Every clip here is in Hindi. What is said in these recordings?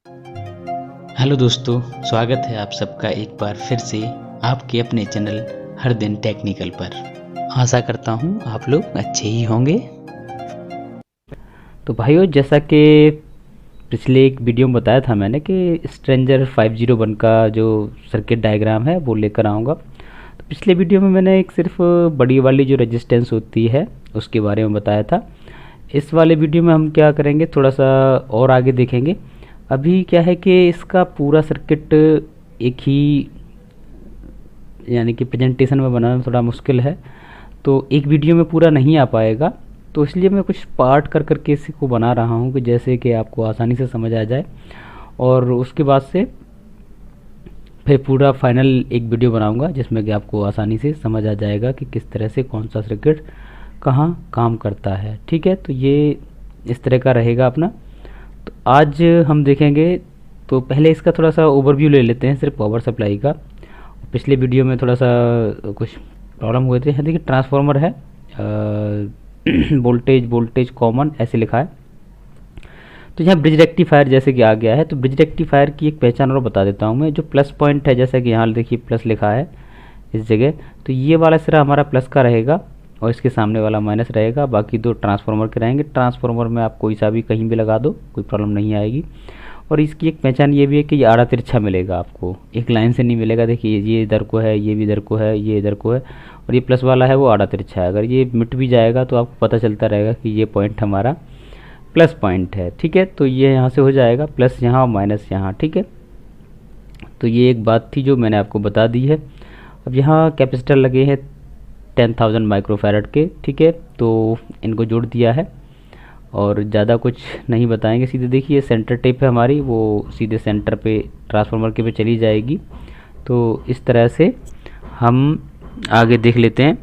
हेलो दोस्तों, स्वागत है आप सबका एक बार फिर से आपके अपने चैनल हर दिन टेक्निकल पर। आशा करता हूँ आप लोग अच्छे ही होंगे। तो भाइयों, जैसा कि पिछले एक वीडियो में बताया था मैंने कि स्ट्रेंजर 501 का जो सर्किट डायग्राम है वो लेकर आऊँगा। तो पिछले वीडियो में मैंने एक सिर्फ बड़ी वाली जो रेजिस्टेंस होती है उसके बारे में बताया था। इस वाले वीडियो में हम क्या करेंगे, थोड़ा सा और आगे देखेंगे। अभी क्या है कि इसका पूरा सर्किट एक ही यानी कि प्रेजेंटेशन में बनाना थोड़ा मुश्किल है, तो एक वीडियो में पूरा नहीं आ पाएगा। तो इसलिए मैं कुछ पार्ट कर करके इसको बना रहा हूँ कि जैसे कि आपको आसानी से समझ आ जाए, और उसके बाद से फिर पूरा फाइनल एक वीडियो बनाऊंगा जिसमें कि आपको आसानी से समझ आ जाएगा कि किस तरह से कौन सा सर्किट कहाँ काम करता है। ठीक है, तो ये इस तरह का रहेगा अपना। तो आज हम देखेंगे, तो पहले इसका थोड़ा सा ओवरव्यू ले लेते हैं सिर्फ पावर सप्लाई का। पिछले वीडियो में थोड़ा सा कुछ प्रॉब्लम हुए थे। देखिए ट्रांसफार्मर है, वोल्टेज कॉमन ऐसे लिखा है। तो यहाँ ब्रिज रेक्टिफायर जैसे कि आ गया है। तो ब्रिज रेक्टिफायर की एक पहचान और बता देता हूँ मैं। जो प्लस पॉइंट है, जैसा कि यहाँ देखिए प्लस लिखा है इस जगह, तो ये वाला सिरा हमारा प्लस का रहेगा और इसके सामने वाला माइनस रहेगा। बाकी दो ट्रांसफार्मर के रहेंगे। ट्रांसफार्मर में आप कोई सा भी कहीं भी लगा दो, कोई प्रॉब्लम नहीं आएगी। और इसकी एक पहचान ये भी है कि ये आड़ा तिरछा मिलेगा आपको, एक लाइन से नहीं मिलेगा। देखिए ये इधर को है, ये भी इधर को है, ये इधर को है, और ये प्लस वाला है वो आड़ा तिरछा है। अगर ये मिट भी जाएगा तो आपको पता चलता रहेगा कि ये पॉइंट हमारा प्लस पॉइंट है। ठीक है, तो ये यहाँ से हो जाएगा प्लस यहाँ और माइनस यहाँ। ठीक है, तो ये एक बात थी जो मैंने आपको बता दी है। अब यहाँ कैपेसिटर लगे हैं 10,000 माइक्रोफैरड के। ठीक है, तो इनको जोड़ दिया है और ज़्यादा कुछ नहीं बताएंगे। सीधे देखिए सेंटर टेप है हमारी, वो सीधे सेंटर पे ट्रांसफार्मर के पे चली जाएगी। तो इस तरह से हम आगे देख लेते हैं।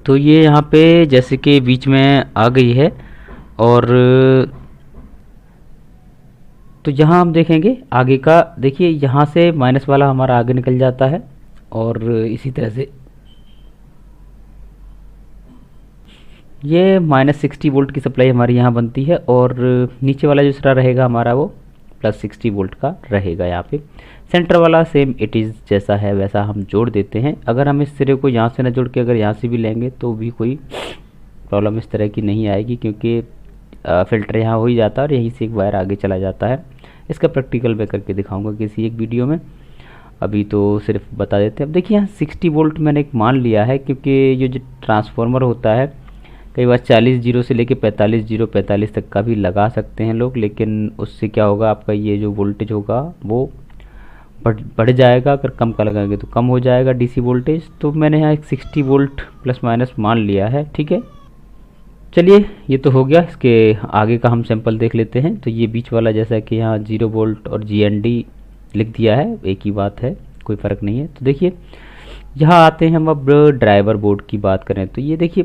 तो ये यहाँ पे जैसे कि बीच में आ गई है, और तो यहाँ हम देखेंगे आगे का। देखिए यहाँ से माइनस वाला हमारा आगे निकल जाता है, और इसी तरह से ये -60 वोल्ट की सप्लाई हमारी यहाँ बनती है, और नीचे वाला जो सिरा रहेगा हमारा वो +60 वोल्ट का रहेगा। यहाँ पे सेंटर वाला सेम इट इज़ जैसा है वैसा हम जोड़ देते हैं। अगर हम इस सिरे को यहाँ से ना जोड़ के अगर यहाँ से भी लेंगे तो भी कोई प्रॉब्लम इस तरह की नहीं आएगी, क्योंकि फ़िल्टर यहाँ हो ही जाता है और यहीं से एक वायर आगे चला जाता है। इसका प्रैक्टिकल मैं करके दिखाऊंगा किसी एक वीडियो में। अभी तो सिर्फ बता देते हैं। अब देखिए यहाँ 60 वोल्ट मैंने एक मान लिया है, क्योंकि ये जो ट्रांसफार्मर होता है कई बार 40 जीरो से लेके 45 जीरो 45 तक का भी लगा सकते हैं लोग, लेकिन उससे क्या होगा, आपका ये जो वोल्टेज होगा वो बढ़ जाएगा। अगर कम का लगाएंगे तो कम हो जाएगा डीसी वोल्टेज। तो मैंने यहाँ एक 60 वोल्ट प्लस माइनस मान लिया है। ठीक है, चलिए ये तो हो गया। इसके आगे का हम सैंपल देख लेते हैं। तो ये बीच वाला जैसा कि यहाँ 0 वोल्ट और GND लिख दिया है, एक ही बात है, कोई फ़र्क नहीं है। तो देखिए यहाँ आते हैं हम अब ड्राइवर बोर्ड की बात करें। तो ये देखिए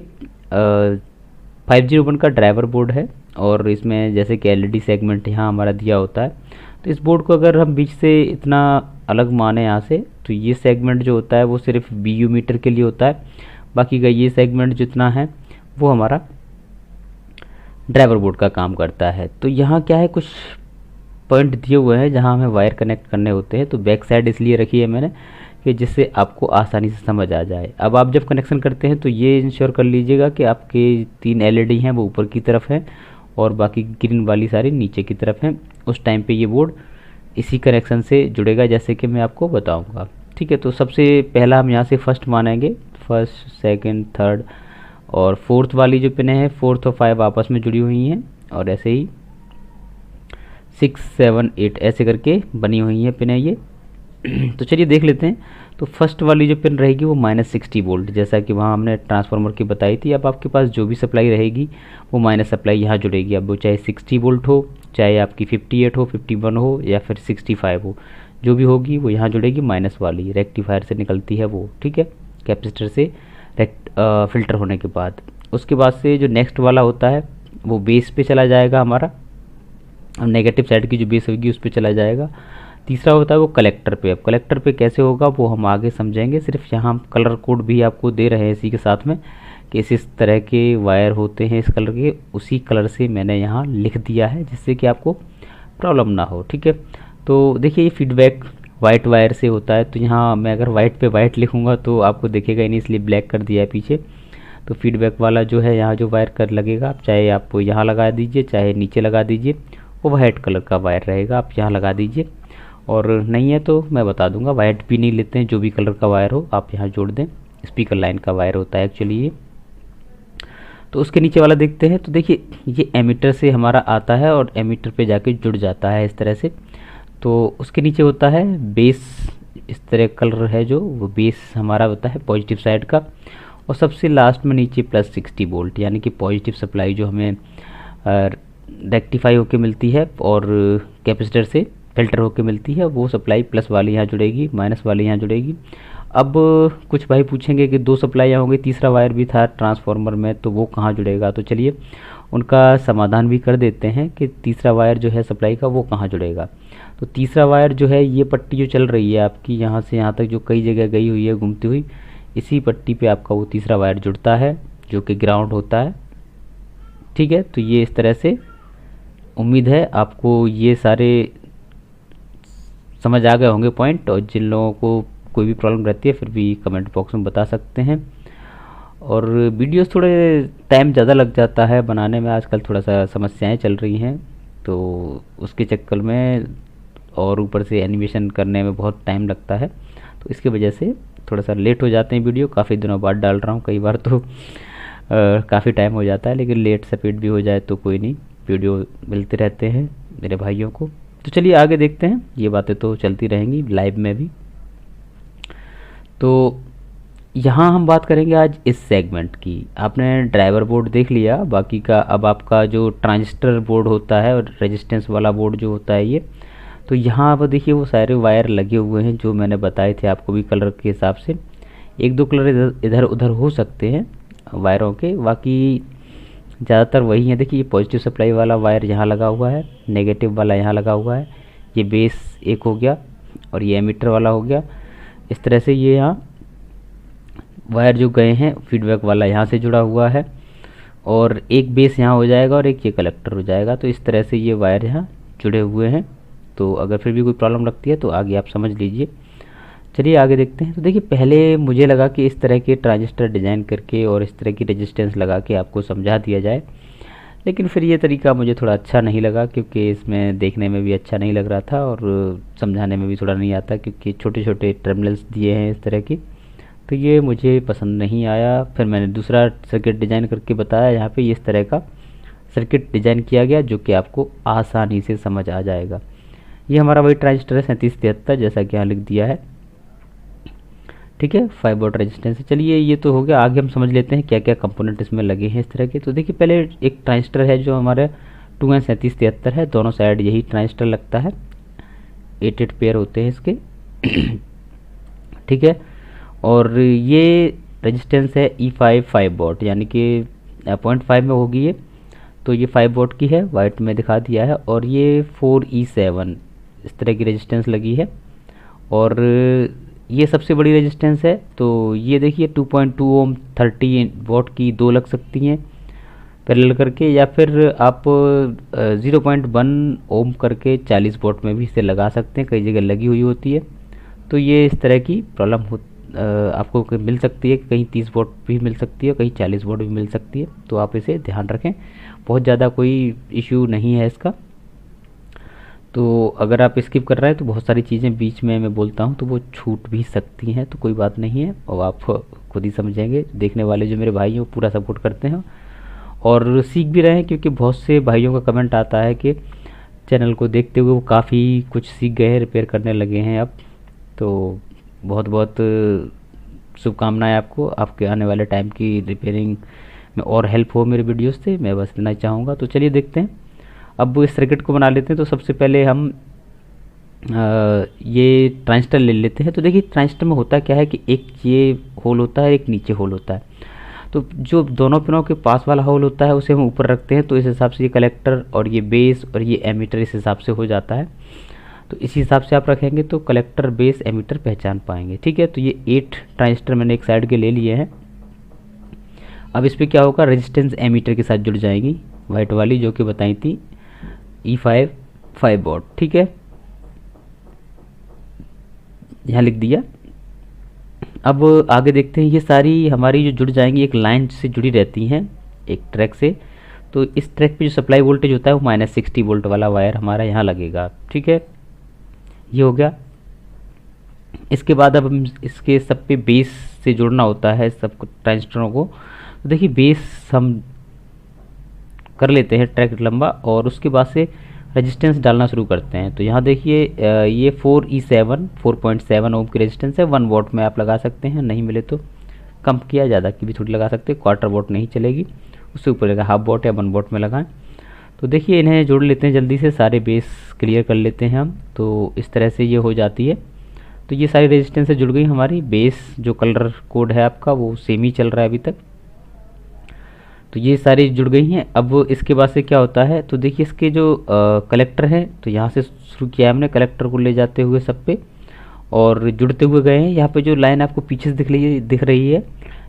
501 का ड्राइवर बोर्ड है, और इसमें जैसे कि LED सेगमेंट यहाँ हमारा दिया होता है। तो इस बोर्ड को अगर हम बीच से इतना अलग माने यहाँ से, तो ये सेगमेंट जो होता है वो सिर्फ BU मीटर के लिए होता है। बाकी का ये सेगमेंट जितना है वो हमारा ड्राइवर बोर्ड का काम करता है। तो यहाँ क्या है, कुछ पॉइंट दिए हुए हैं जहाँ हमें वायर कनेक्ट करने होते हैं। तो बैक साइड इसलिए रखी है मैंने कि जिससे आपको आसानी से समझ आ जाए। अब आप जब कनेक्शन करते हैं तो ये इंश्योर कर लीजिएगा कि आपके 3 LED हैं वो ऊपर की तरफ हैं और बाकी ग्रीन वाली सारी नीचे की तरफ हैं। उस टाइम पे ये बोर्ड इसी कनेक्शन से जुड़ेगा, जैसे कि मैं आपको बताऊंगा। ठीक है, तो सबसे पहला हम यहाँ से फर्स्ट मानेंगे। फर्स्ट, सेकंड, थर्ड और फोर्थ वाली जो पिने हैं, 4 और 5 आपस में जुड़ी हुई हैं, और ऐसे ही 6, 7, 8 ऐसे करके बनी हुई हैं पिने ये। तो चलिए देख लेते हैं। तो फर्स्ट वाली जो पिन रहेगी वो -60 वोल्ट, जैसा कि वहाँ हमने ट्रांसफार्मर की बताई थी। अब आपके पास जो भी सप्लाई रहेगी वो माइनस सप्लाई यहाँ जुड़ेगी। अब वो चाहे 60 वोल्ट हो, चाहे आपकी 58 हो, 51 हो, या फिर 65 हो, जो भी होगी वो यहाँ जुड़ेगी। माइनस वाली रेक्टिफायर से निकलती है वो। ठीक है, कैपेसिटर से फ़िल्टर होने के बाद। उसके बाद से जो नेक्स्ट वाला होता है वो बेस पे चला जाएगा हमारा, और नेगेटिव साइड की जो बेस होगी उस पर चला जाएगा। तीसरा होता है वो कलेक्टर पे। अब कलेक्टर पे कैसे होगा वो हम आगे समझेंगे। सिर्फ यहाँ हम कलर कोड भी आपको दे रहे हैं इसी के साथ में, कि इस तरह के वायर होते हैं इस कलर के, उसी कलर से मैंने यहाँ लिख दिया है जिससे कि आपको प्रॉब्लम ना हो। ठीक है, तो देखिए ये फीडबैक वाइट वायर से होता है, तो यहाँ मैं अगर वाइट पे वाइट लिखूँगा तो आपको दिखेगा ही नहीं, इसलिए ब्लैक कर दिया है पीछे। तो फीडबैक वाला जो है यहाँ जो वायर कर लगेगा, आप चाहे आप यहाँ लगा दीजिए चाहे नीचे लगा दीजिए, वो वाइट कलर का वायर रहेगा, आप यहाँ लगा दीजिए। और नहीं है तो मैं बता दूंगा, वाइट भी नहीं लेते हैं, जो भी कलर का वायर हो आप यहाँ जोड़ दें। स्पीकर लाइन का वायर होता है एक्चुअली ये। तो उसके नीचे वाला देखते हैं, तो देखिए ये एमीटर से हमारा आता है और एमीटर पे जाके जुड़ जाता है इस तरह से। तो उसके नीचे होता है बेस, इस तरह कलर है जो वो बेस हमारा होता है पॉजिटिव साइड का। और सबसे लास्ट में नीचे +60 वोल्ट, यानी कि पॉजिटिव सप्लाई जो हमें रेक्टिफाई होके मिलती है और कैपेसिटर से फिल्टर होके मिलती है, वो सप्लाई प्लस वाली यहाँ जुड़ेगी, माइनस वाली यहाँ जुड़ेगी। अब कुछ भाई पूछेंगे कि 2 सप्लाई यहाँ होंगी, तीसरा वायर भी था ट्रांसफार्मर में, तो वो कहाँ जुड़ेगा। तो चलिए उनका समाधान भी कर देते हैं कि तीसरा वायर जो है सप्लाई का वो कहाँ जुड़ेगा। तो तीसरा वायर जो है, ये पट्टी जो चल रही है आपकी यहाँ से यहाँ तक जो कई जगह गई हुई है घूमती हुई, इसी पट्टी पे आपका वो तीसरा वायर जुड़ता है जो कि ग्राउंड होता है। ठीक है, तो ये इस तरह से, उम्मीद है आपको ये सारे समझ आ गए होंगे पॉइंट। और जिन लोगों को कोई भी प्रॉब्लम रहती है फिर भी कमेंट बॉक्स में बता सकते हैं। और वीडियोस थोड़े टाइम ज़्यादा लग जाता है बनाने में, आजकल थोड़ा सा समस्याएं चल रही हैं, तो उसके चक्कर में और ऊपर से एनिमेशन करने में बहुत टाइम लगता है, तो इसकी वजह से थोड़ा सा लेट हो जाते हैं वीडियो। काफ़ी दिनों बाद डाल रहा हूँ, कई बार तो काफ़ी टाइम हो जाता है, लेकिन लेट सपेट भी हो जाए तो कोई नहीं, वीडियो मिलते रहते हैं मेरे भाइयों को। तो चलिए आगे देखते हैं, ये बातें तो चलती रहेंगी लाइव में भी। तो यहाँ हम बात करेंगे आज इस सेगमेंट की। आपने ड्राइवर बोर्ड देख लिया, बाकी का अब आपका जो ट्रांजिस्टर बोर्ड होता है और रेजिस्टेंस वाला बोर्ड जो होता है ये, तो यहाँ आप देखिए वो सारे वायर लगे हुए हैं जो मैंने बताए थे आपको भी कलर के हिसाब से। एक दो कलर इधर उधर हो सकते हैं वायरों के, बाकी ज़्यादातर वही है। देखिए ये पॉजिटिव सप्लाई वाला वायर यहाँ लगा हुआ है, नेगेटिव वाला यहाँ लगा हुआ है, ये बेस एक हो गया और ये एमीटर वाला हो गया। इस तरह से ये यहाँ वायर जो गए हैं, फीडबैक वाला यहाँ से जुड़ा हुआ है और एक बेस यहाँ हो जाएगा और एक ये कलेक्टर हो जाएगा। तो इस तरह से ये वायर यहाँ जुड़े हुए हैं। तो अगर फिर भी कोई प्रॉब्लम लगती है तो आगे आप समझ लीजिए। चलिए आगे देखते हैं। तो देखिए पहले मुझे लगा कि इस तरह के ट्रांजिस्टर डिज़ाइन करके और इस तरह की रेजिस्टेंस लगा के आपको समझा दिया जाए, लेकिन फिर ये तरीका मुझे थोड़ा अच्छा नहीं लगा, क्योंकि इसमें देखने में भी अच्छा नहीं लग रहा था और समझाने में भी थोड़ा नहीं आता, क्योंकि छोटे छोटे टर्मिनल्स दिए हैं इस तरह की, तो ये मुझे पसंद नहीं आया। फिर मैंने दूसरा सर्किट डिज़ाइन करके बताया, यहाँ पे इस तरह का सर्किट डिज़ाइन किया गया जो कि आपको आसानी से समझ आ जाएगा। ये हमारा वही ट्रांजिस्टर है 3773, जैसा कि यहाँ लिख दिया है। ठीक है, 5 वोल्ट रेजिस्टेंस है। चलिए ये तो हो गया, आगे हम समझ लेते हैं क्या क्या कंपोनेंट इसमें लगे हैं इस तरह के। तो देखिए पहले एक ट्रांजिस्टर है जो हमारे 2N3773 है, दोनों साइड यही ट्रांजिस्टर लगता है, 8 पेयर होते हैं इसके। ठीक है, और ये रेजिस्टेंस है E5 5 वोल्ट, यानी कि 0.5 में होगी ये, तो ये 5 वोल्ट की है, वाइट में दिखा दिया है। और ये 4E7 इस तरह की रेजिस्टेंस लगी है। और ये सबसे बड़ी रेजिस्टेंस है, तो ये देखिए 2.2 ओम 30 वोल्ट की दो लग सकती हैं पैरेलल करके, या फिर आप 0.1 ओम करके 40 वोल्ट में भी इसे लगा सकते हैं, कई जगह लगी हुई होती है। तो ये इस तरह की प्रॉब्लम आपको मिल सकती है, कहीं 30 वोल्ट भी मिल सकती है, कहीं 40 वोल्ट भी मिल सकती है, तो आप इसे ध्यान रखें, बहुत ज़्यादा कोई इशू नहीं है इसका। तो अगर आप स्किप कर रहे हैं तो बहुत सारी चीज़ें बीच में मैं बोलता हूँ तो वो छूट भी सकती हैं, तो कोई बात नहीं है, और आप खुद ही समझेंगे। देखने वाले जो मेरे भाई हैं वो पूरा सपोर्ट करते हैं और सीख भी रहे हैं, क्योंकि बहुत से भाइयों का कमेंट आता है कि चैनल को देखते हुए वो काफ़ी कुछ सीख गए हैं, रिपेयर करने लगे हैं अब। तो बहुत बहुत शुभकामनाएं आपको, आपके आने वाले टाइम की रिपेयरिंग में और हेल्प हो मेरे वीडियोस से, मैं बस लेना चाहूँगा। तो चलिए देखते हैं, अब इस सर्किट को बना लेते हैं। तो सबसे पहले हम ये ट्रांजिस्टर ले लेते हैं। तो देखिए ट्रांजिस्टर में होता क्या है कि एक ये होल होता है, एक नीचे होल होता है। तो जो दोनों पिनों के पास वाला होल होता है उसे हम ऊपर रखते हैं, तो इस हिसाब से ये कलेक्टर और ये बेस और ये एमीटर इस हिसाब से हो जाता है। तो इसी हिसाब से आप रखेंगे तो कलेक्टर बेस एमीटर पहचान पाएंगे। ठीक है, तो ये 8 ट्रांजिस्टर मैंने एक साइड के ले लिए हैं। अब इस पर क्या होगा, रेजिस्टेंस एमीटर के साथ जुड़ जाएगी, वाइट वाली जो कि बताई थी E5 5 वॉट, ठीक है, यहाँ लिख दिया। अब आगे देखते हैं, ये सारी हमारी जो जुड़ जाएंगी एक लाइन से जुड़ी रहती हैं एक ट्रैक से। तो इस ट्रैक पे जो सप्लाई वोल्टेज होता है वो -60 वोल्ट वाला वायर हमारा यहाँ लगेगा, ठीक है, ये हो गया। इसके बाद अब हम इसके सब पे बेस से जोड़ना होता है सब ट्रांजिस्टरों को। तो देखिए बेस हम कर लेते हैं ट्रैक लंबा, और उसके बाद से रेजिस्टेंस डालना शुरू करते हैं। तो यहाँ देखिए ये 4.7 ओम की रेजिस्टेंस है। 1 वॉट में आप लगा सकते हैं, नहीं मिले तो कम किया ज़्यादा की भी थोड़ी लगा सकते हैं, क्वार्टर वॉट नहीं चलेगी, उससे ऊपर लगा हाफ वॉट या 1 वॉट में लगाएं। तो देखिए इन्हें जोड़ लेते हैं जल्दी से, सारे बेस क्लियर कर लेते हैं हम। तो इस तरह से ये हो जाती है। तो ये सारी रेजिस्टेंस से जुड़ गई हमारी। बेस जो कलर कोड है आपका वो सेम ही चल रहा है अभी तक। तो ये सारी जुड़ गई हैं। अब इसके बाद से क्या होता है, तो देखिए इसके जो कलेक्टर हैं, तो यहाँ से शुरू किया है हमने कलेक्टर को ले जाते हुए सब पे, और जुड़ते हुए गए हैं। यहाँ पे जो लाइन आपको पीछे से दिख रही है,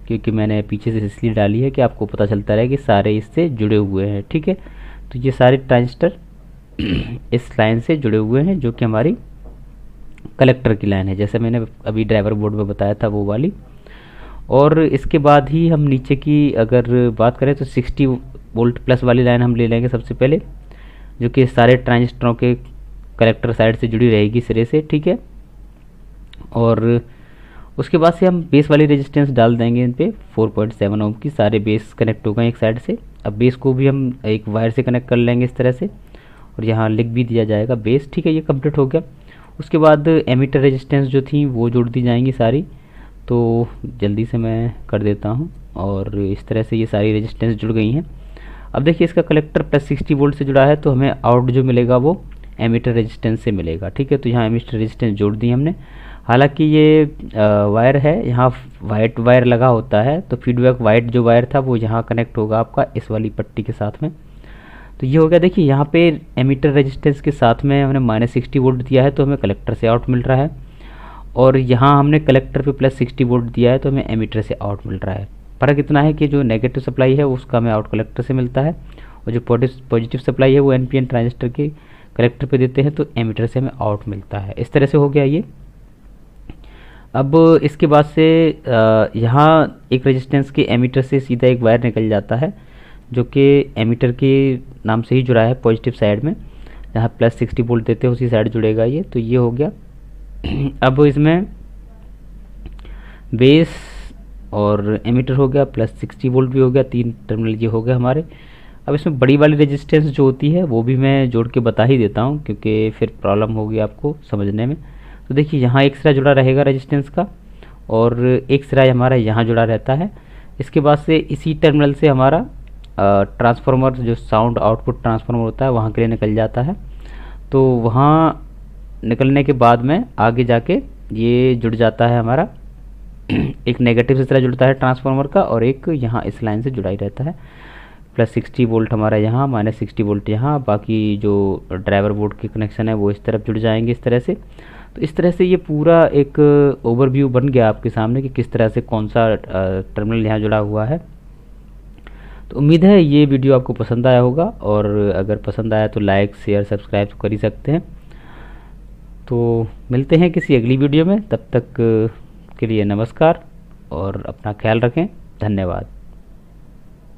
क्योंकि मैंने पीछे से इसलिए डाली है कि आपको पता चलता रहे कि सारे इससे जुड़े हुए हैं, ठीक है। तो ये सारे ट्रांजिस्टर इस लाइन से जुड़े हुए हैं, जो कि हमारी कलेक्टर की लाइन है, जैसे मैंने अभी ड्राइवर बोर्ड में बताया था वो वाली। और इसके बाद ही हम नीचे की अगर बात करें तो 60 वोल्ट प्लस वाली लाइन हम ले लेंगे सबसे पहले, जो कि सारे ट्रांजिस्टरों के कलेक्टर साइड से जुड़ी रहेगी सिरे से, ठीक है। और उसके बाद से हम बेस वाली रेजिस्टेंस डाल देंगे इन पे 4.7 ओम की, सारे बेस कनेक्ट हो गए एक साइड से। अब बेस को भी हम एक वायर से कनेक्ट कर लेंगे इस तरह से, और यहाँ लिख भी दिया जाएगा बेस, ठीक है, ये कंप्लीट हो गया। उसके बाद एमीटर रेजिस्टेंस जो थी वो जोड़ दी जाएंगी सारी। तो जल्दी से मैं कर देता हूँ, और इस तरह से ये सारी रेजिस्टेंस जुड़ गई हैं। अब देखिए इसका कलेक्टर +60 वोल्ट से जुड़ा है, तो हमें आउट जो मिलेगा वो एमीटर रेजिस्टेंस से मिलेगा, ठीक है। तो यहाँ एमीटर रेजिस्टेंस जोड़ दी हमने। हालांकि ये वायर है, यहाँ वाइट वायर लगा होता है, तो फीडबैक वाइट जो वायर था वो यहाँ कनेक्ट होगा आपका इस वाली पट्टी के साथ में। तो ये हो गया। देखिए यहाँ पे एमीटर रेजिस्टेंस के साथ में हमने -60 वोल्ट दिया है, तो हमें कलेक्टर से आउट मिल रहा है, और यहाँ हमने कलेक्टर पे +60 वोल्ट दिया है, तो हमें एमीटर से आउट मिल रहा है। फ़र्क इतना है कि जो नेगेटिव सप्लाई है उसका हमें आउट कलेक्टर से मिलता है, और जो पॉजिटिव सप्लाई है वो NPN ट्रांजिस्टर के कलेक्टर पे देते हैं, तो एमीटर से हमें आउट मिलता है। इस तरह से हो गया ये। अब इसके बाद से यहाँ एक रेजिस्टेंस के एमीटर से सीधा एक वायर निकल जाता है, जो कि एमीटर के नाम से ही जुड़ा है पॉजिटिव साइड में, जहाँ +60 वोल्ट देते हैं उसी साइड जुड़ेगा ये। तो ये हो गया। अब इसमें बेस और एमीटर हो गया, +60 वोल्ट भी हो गया, 3 टर्मिनल ये हो गए हमारे। अब इसमें बड़ी वाली रेजिस्टेंस जो होती है वो भी मैं जोड़ के बता ही देता हूँ, क्योंकि फिर प्रॉब्लम होगी आपको समझने में। तो देखिए यहाँ एक सिरा जुड़ा रहेगा रेजिस्टेंस का, और एक सिरा हमारा यहाँ जुड़ा रहता है। इसके बाद से इसी टर्मिनल से हमारा ट्रांसफार्मर जो साउंड आउटपुट ट्रांसफार्मर होता है वहाँ के लिए निकल जाता है। तो वहाँ निकलने के बाद में आगे जाके ये जुड़ जाता है हमारा एक नेगेटिव से तरह जुड़ता है ट्रांसफार्मर का, और एक यहाँ इस लाइन से जुड़ा ही रहता है। +60 वोल्ट हमारा यहाँ, -60 वोल्ट यहाँ, बाकी जो ड्राइवर बोर्ड के कनेक्शन है वो इस तरफ जुड़ जाएंगे इस तरह से। तो इस तरह से ये पूरा एक ओवरव्यू बन गया आपके सामने कि किस तरह से कौन सा टर्मिनल यहाँ जुड़ा हुआ है। तो उम्मीद है ये वीडियो आपको पसंद आया होगा, और अगर पसंद आया तो लाइक शेयर सब्सक्राइब तो कर ही सकते हैं। तो मिलते हैं किसी अगली वीडियो में, तब तक के लिए नमस्कार और अपना ख्याल रखें। धन्यवाद।